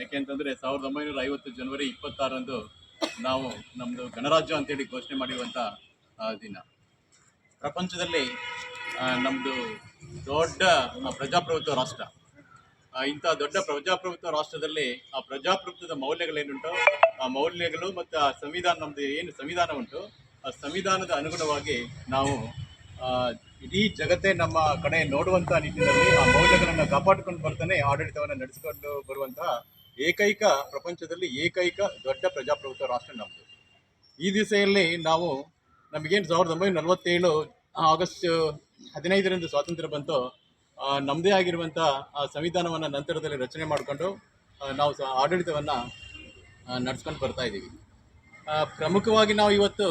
ಯಾಕೆಂತಂದರೆ 1950 ಜನವರಿ 26ರಂದು ನಾವು ನಮ್ಮದು ಗಣರಾಜ್ಯ ಅಂತೇಳಿ ಘೋಷಣೆ ಮಾಡಿರುವಂಥ ದಿನ. ಪ್ರಪಂಚದಲ್ಲಿ ನಮ್ಮದು ದೊಡ್ಡ ಪ್ರಜಾಪ್ರಭುತ್ವ ರಾಷ್ಟ್ರ. ಇಂಥ ದೊಡ್ಡ ಪ್ರಜಾಪ್ರಭುತ್ವ ರಾಷ್ಟ್ರದಲ್ಲಿ ಆ ಪ್ರಜಾಪ್ರಭುತ್ವದ ಮೌಲ್ಯಗಳೇನುಂಟು, ಆ ಮೌಲ್ಯಗಳು ಮತ್ತು ಆ ಸಂವಿಧಾನ, ನಮ್ಮದು ಏನು ಸಂವಿಧಾನ ಉಂಟು, ಆ ಸಂವಿಧಾನದ ಅನುಗುಣವಾಗಿ ನಾವು ಇಡೀ ಜಗತ್ತೇ ನಮ್ಮ ಕಡೆ ನೋಡುವಂಥ ನಿಟ್ಟಿನಲ್ಲಿ ಆ ಮೌಲ್ಯಗಳನ್ನು ಕಾಪಾಡಿಕೊಂಡು ಬರ್ತಾನೆ ಆಡಳಿತವನ್ನು ನಡೆಸಿಕೊಂಡು ಬರುವಂತಹ ಪ್ರಪಂಚದಲ್ಲಿ ಏಕೈಕ ದೊಡ್ಡ ಪ್ರಜಾಪ್ರಭುತ್ವ ರಾಷ್ಟ್ರ ನಮ್ಮದು. ಈ ದಿಸೆಯಲ್ಲಿ ನಾವು ನಮಗೇನು 1947 ಆಗಸ್ಟ್ 15ರಂದು ಸ್ವಾತಂತ್ರ್ಯ ಬಂತು, ನಮ್ಮದೇ ಆಗಿರುವಂಥ ಆ ಸಂವಿಧಾನವನ್ನು ನಂತರದಲ್ಲಿ ರಚನೆ ಮಾಡಿಕೊಂಡು ನಾವು ಆಡಳಿತವನ್ನು ನಡೆಸ್ಕೊಂಡು ಬರ್ತಾ ಇದ್ದೀವಿ. ಪ್ರಮುಖವಾಗಿ ನಾವು ಇವತ್ತು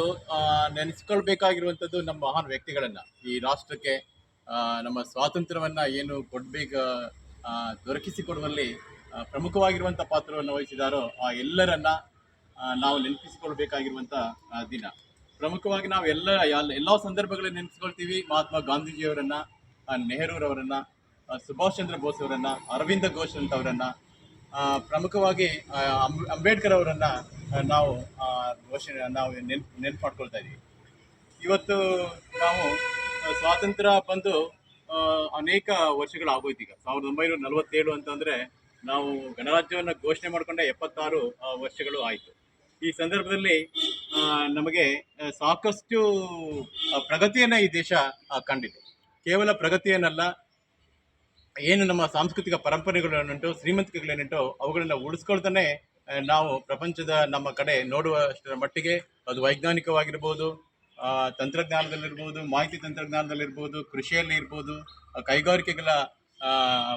ನೆನೆಸ್ಕೊಳ್ಬೇಕಾಗಿರುವಂಥದ್ದು ನಮ್ಮ ಮಹಾನ್ ವ್ಯಕ್ತಿಗಳನ್ನು. ಈ ರಾಷ್ಟ್ರಕ್ಕೆ ನಮ್ಮ ಸ್ವಾತಂತ್ರ್ಯವನ್ನು ಏನು ದೊರಕಿಸಿಕೊಡುವಲ್ಲಿ ಪ್ರಮುಖವಾಗಿರುವಂಥ ಪಾತ್ರವನ್ನು ವಹಿಸಿದಾರೋ ಆ ಎಲ್ಲರನ್ನ ನಾವು ನೆನಪಿಸಿಕೊಳ್ಬೇಕಾಗಿರುವಂಥ ದಿನ. ಪ್ರಮುಖವಾಗಿ ನಾವು ಎಲ್ಲ ಸಂದರ್ಭಗಳಲ್ಲಿ ನೆನೆಸ್ಕೊಳ್ತೀವಿ. ಮಹಾತ್ಮ ಗಾಂಧೀಜಿಯವರನ್ನು, ನೆಹರೂರವರನ್ನು, ಸುಭಾಷ್ ಚಂದ್ರ ಬೋಸ್ ಅವರನ್ನು, ಅರವಿಂದ ಘೋಷ್ ಅಂತವರನ್ನು, ಪ್ರಮುಖವಾಗಿ ಅಂಬೇಡ್ಕರ್ ಅವರನ್ನು ನಾವು ನೆನಪು ಮಾಡ್ಕೊಳ್ತಾ ಇದ್ದೀವಿ. ಇವತ್ತು ನಾವು ಸ್ವಾತಂತ್ರ್ಯ ಬಂದು ಅನೇಕ ವರ್ಷಗಳಾಗೋಯ್ತು. ಈಗ 1947 ಅಂತಂದರೆ ನಾವು ಗಣರಾಜ್ಯವನ್ನು ಘೋಷಣೆ ಮಾಡಿಕೊಂಡೆ 76 ವರ್ಷಗಳು ಆಯಿತು. ಈ ಸಂದರ್ಭದಲ್ಲಿ ನಮಗೆ ಸಾಕಷ್ಟು ಪ್ರಗತಿಯನ್ನು ಈ ದೇಶ ಕಂಡಿದೆ. ಕೇವಲ ಪ್ರಗತಿಯನ್ನಲ್ಲ, ಏನು ನಮ್ಮ ಸಾಂಸ್ಕೃತಿಕ ಪರಂಪರೆಗಳನ್ನುಂಟು, ಶ್ರೀಮಂತಿಕೆಗಳೇನುಂಟು, ಅವುಗಳನ್ನು ಉಳಿಸ್ಕೊಳ್ತಾನೆ ನಾವು ಪ್ರಪಂಚದ ನಮ್ಮ ಕಡೆ ನೋಡುವಷ್ಟರ ಮಟ್ಟಿಗೆ ಅದು ವೈಜ್ಞಾನಿಕವಾಗಿರ್ಬೋದು, ತಂತ್ರಜ್ಞಾನದಲ್ಲಿರ್ಬೋದು, ಮಾಹಿತಿ ತಂತ್ರಜ್ಞಾನದಲ್ಲಿರ್ಬೋದು, ಕೃಷಿಯಲ್ಲಿ ಇರ್ಬೋದು, ಕೈಗಾರಿಕೆಗಳ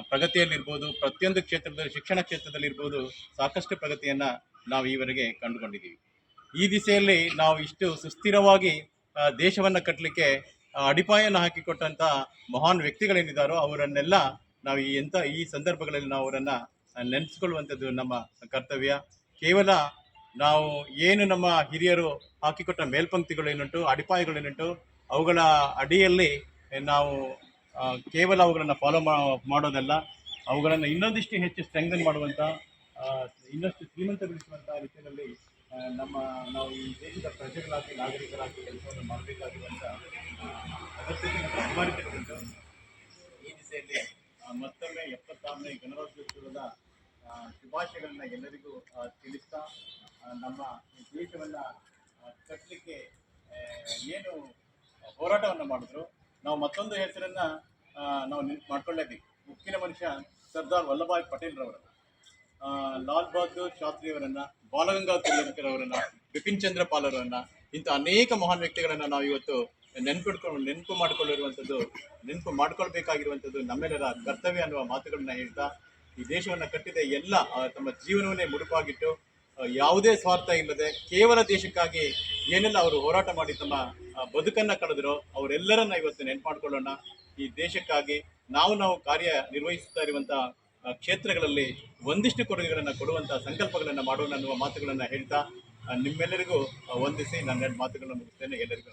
ಪ್ರಗತಿಯಲ್ಲಿರ್ಬೋದು, ಪ್ರತಿಯೊಂದು ಕ್ಷೇತ್ರದಲ್ಲಿ, ಶಿಕ್ಷಣ ಕ್ಷೇತ್ರದಲ್ಲಿರ್ಬೋದು ಸಾಕಷ್ಟು ಪ್ರಗತಿಯನ್ನು ನಾವು ಈವರೆಗೆ ಕಂಡುಕೊಂಡಿದ್ದೀವಿ. ಈ ದಿಸೆಯಲ್ಲಿ ನಾವು ಇಷ್ಟು ಸುಸ್ಥಿರವಾಗಿ ದೇಶವನ್ನು ಕಟ್ಟಲಿಕ್ಕೆ ಅಡಿಪಾಯವನ್ನು ಹಾಕಿಕೊಟ್ಟಂಥ ಮಹಾನ್ ವ್ಯಕ್ತಿಗಳೇನಿದ್ದಾರೋ ಅವರನ್ನೆಲ್ಲ ನಾವು ಈ ಸಂದರ್ಭಗಳಲ್ಲಿ ನಾವು ಅವರನ್ನು ನೆನೆಸ್ಕೊಳ್ಳುವಂಥದ್ದು ನಮ್ಮ ಕರ್ತವ್ಯ. ಕೇವಲ ನಾವು ಏನು ನಮ್ಮ ಹಿರಿಯರು ಹಾಕಿಕೊಟ್ಟ ಮೇಲ್ಪಂಕ್ತಿಗಳೇನುಂಟು, ಅಡಿಪಾಯಗಳೇನುಂಟು, ಅವುಗಳ ಅಡಿಯಲ್ಲಿ ನಾವು ಕೇವಲ ಅವುಗಳನ್ನು ಫಾಲೋ ಮಾಡೋದಲ್ಲ, ಅವುಗಳನ್ನು ಇನ್ನೊಂದಿಷ್ಟು ಹೆಚ್ಚು ಸ್ಟ್ರೆಂಗನ್ ಮಾಡುವಂಥ, ಇನ್ನಷ್ಟು ಶ್ರೀಮಂತಗೊಳಿಸುವಂಥ ರೀತಿಯಲ್ಲಿ ನಾವು ಈ ದೇಶದ ಪ್ರಜೆಗಳಾಗಿ, ನಾಗರಿಕರಾಗಿ ಕೆಲಸವನ್ನು ಮಾಡಬೇಕಾಗಿರುವಂಥ ಅಗತ್ಯತೆ ಮತ್ತು ಅನಿವಾರ್ಯತೆಗಳುಂಟು. ಈ ದಿಸೆಯಲ್ಲಿ ಮತ್ತೊಮ್ಮೆ 76ನೇ ಗಣರಾಜ್ಯೋತ್ಸವದ ಶುಭಾಶಯಗಳನ್ನು ಎಲ್ಲರಿಗೂ ತಿಳಿಸ್ತಾ, ನಮ್ಮ ದೇಶವನ್ನು ಕಟ್ಟಲಿಕ್ಕೆ ಏನು ಹೋರಾಟವನ್ನು ಮಾಡಿದ್ರು, ನಾವು ಮತ್ತೊಂದು ಹೆಸರನ್ನು ನಾವು ನೆನಪು ಮಾಡ್ಕೊಳ್ಳೇಬೇಕು. ಉಕ್ಕಿನ ಮನುಷ್ಯ ಸರ್ದಾರ್ ವಲ್ಲಭಾಯ್ ಪಟೇಲ್ರವರನ್ನು, ಲಾಲ್ ಬಹದ್ದೂರ್ ಶಾಸ್ತ್ರಿಯವರನ್ನು, ಬಾಲಗಂಗಾಧರ್ ತಿಲಕರ್ ಅವರನ್ನು, ಬಿಪಿನ್ ಚಂದ್ರ ಪಾಲ್ ಅವರನ್ನು, ಇಂಥ ಅನೇಕ ಮಹಾನ್ ವ್ಯಕ್ತಿಗಳನ್ನು ನಾವು ಇವತ್ತು ನೆನಪು ಮಾಡ್ಕೊಳ್ಬೇಕಾಗಿರುವಂಥದ್ದು ನಮ್ಮೆಲ್ಲರ ಕರ್ತವ್ಯ ಅನ್ನುವ ಮಾತುಗಳನ್ನ ಹೇಳ್ತಾ, ಈ ದೇಶವನ್ನು ಕಟ್ಟಿದ ಎಲ್ಲ ತಮ್ಮ ಜೀವನವನ್ನೇ ಮುಡುಪಾಗಿಟ್ಟು ಯಾವುದೇ ಸ್ವಾರ್ಥ ಇಲ್ಲದೆ ಕೇವಲ ದೇಶಕ್ಕಾಗಿ ಏನೆಲ್ಲ ಅವರು ಹೋರಾಟ ಮಾಡಿ ತಮ್ಮ ಬದುಕನ್ನು ಕಳೆದರೋ ಅವರೆಲ್ಲರನ್ನ ಇವತ್ತು ನೆನಪು ಮಾಡ್ಕೊಳ್ಳೋಣ. ಈ ದೇಶಕ್ಕಾಗಿ ನಾವು ಕಾರ್ಯ ನಿರ್ವಹಿಸ್ತಾ ಇರುವಂಥ ಕ್ಷೇತ್ರಗಳಲ್ಲಿ ಒಂದಿಷ್ಟು ಕೊಡುಗೆಗಳನ್ನು ಕೊಡುವಂಥ ಸಂಕಲ್ಪಗಳನ್ನು ಮಾಡೋಣ ಅನ್ನುವ ಮಾತುಗಳನ್ನು ಹೇಳ್ತಾ ನಿಮ್ಮೆಲ್ಲರಿಗೂ ವಂದಿಸಿ ನನ್ನ ಮಾತುಗಳನ್ನು ಮುಗಿಸ್ತೇನೆ. ಎಲ್ಲರಿಗೂ